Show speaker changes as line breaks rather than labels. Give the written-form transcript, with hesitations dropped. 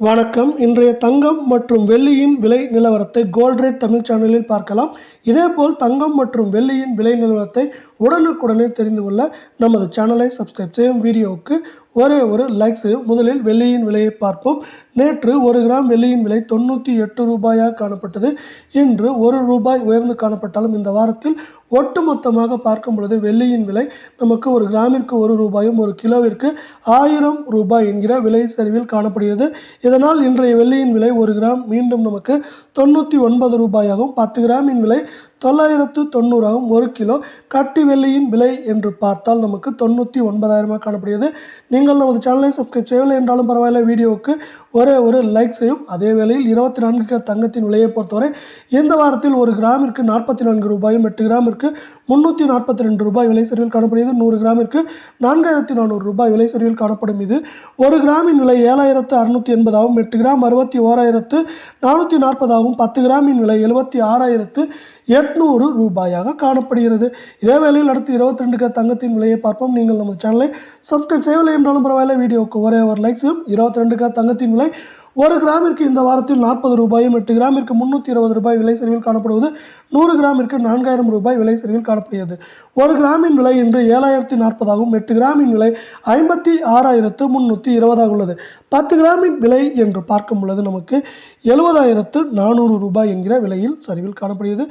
வணக்கம். இன்றைய தங்கம் மற்றும் வெள்ளியின் விலை நிலவரத்தை கோல்ட் ரேட் தமிழ் சேனலில் பார்க்கலாம். இதேபோல் தங்கம் மற்றும் வெள்ளியின் விலை நிலவரத்தை உடனுக்குடனே தெரிந்து கொள்ள நமது சேனலை சப்ஸ்கிரைப் செய்யும். வீடியோவுக்கு ஒரே ஒரு லைக் செய்யும். முதலில் வெள்ளியின் விலையை பார்ப்போம். நேற்று 1 கிராம் வெள்ளியின் விலை 98 ரூபாயாக காணப்பட்டது. இன்று 1 ரூபாய் உயர்ந்து காணப்பட்டாலும் இந்த வாரத்தில் ஒட்டுமொத்தமாக பார்க்கும் பொழுது வெள்ளியின் விலை நமக்கு 1 கிராமிற்கு 1 ரூபாயும் 1 கிலோவிற்கு 1000 ரூபாய் என்கிற விலை சரிவில் காணப்படுகிறது. இதனால் இன்றைய வெள்ளியின் விலை 1 கிராம் மீண்டும் நமக்கு 99 ரூபாயாகவும் 10 கிராமின் விலை 990 ஆகும். 1 கிலோ கட்டி வெள்ளியின் விலை என்று பார்த்தால் நமக்கு 99,000 காணப்படுகிறது. நீங்கள் நமது சேனலை சப்ஸ்கிரைப் செய்யவில்லை என்றாலும் பரவாயில்லை, வீடியோவுக்கு ஒரே ஒரு லைக் செய்யும். அதே வேளையில் 24 தங்கத்தின் விலையை பொறுத்தவரை இந்த வாரத்தில் 1 கிராமிற்கு 44 ரூபாயும் 8 கிராமிற்கு 342 ரூபாய் விலை சரிவில் காணப்படுகிறது. 100 கிராமிற்கு 4400 ரூபாய் விலை சரிவில் காணப்படும். இது 1 கிராமின் விலை 7680 ஆகும். 8 கிராம் 61,440 ஆகும். 10 கிராமின் விலை 76,800 ரூபாயாக காணப்படுகிறது. இதே வேளையில் அடுத்து 22 தங்கத்தின் விலையை பார்ப்போம். நீங்கள் நமது சேனலை சப்ஸ்கிரைப் செய்யவில்லை என்றாலும் பரவாயில்லை, வீடியோவுக்கு ஒரே ஒரு லைக் செய்யும். 22 தங்கத்தின் விலை 1 கிராமிற்கு இந்த வாரத்தில் 40 ரூபாயும் 8 கிராமிற்கு 320 ரூபாய் விலை சரிவில் காணப்படுவது. 100 கிராமிற்கு 4000 ரூபாய் விலை சரிவில் காணப்படுகிறது. 1 கிராமின் விலை இன்று 7040 ஆகும். 8 கிராமின் விலை 56,320 உள்ளது. 10 கிராமின் விலை என்று பார்க்கும் பொழுது நமக்கு 70,400 ரூபாய் என்கிற விலையில் சரிவில் காணப்படுகிறது.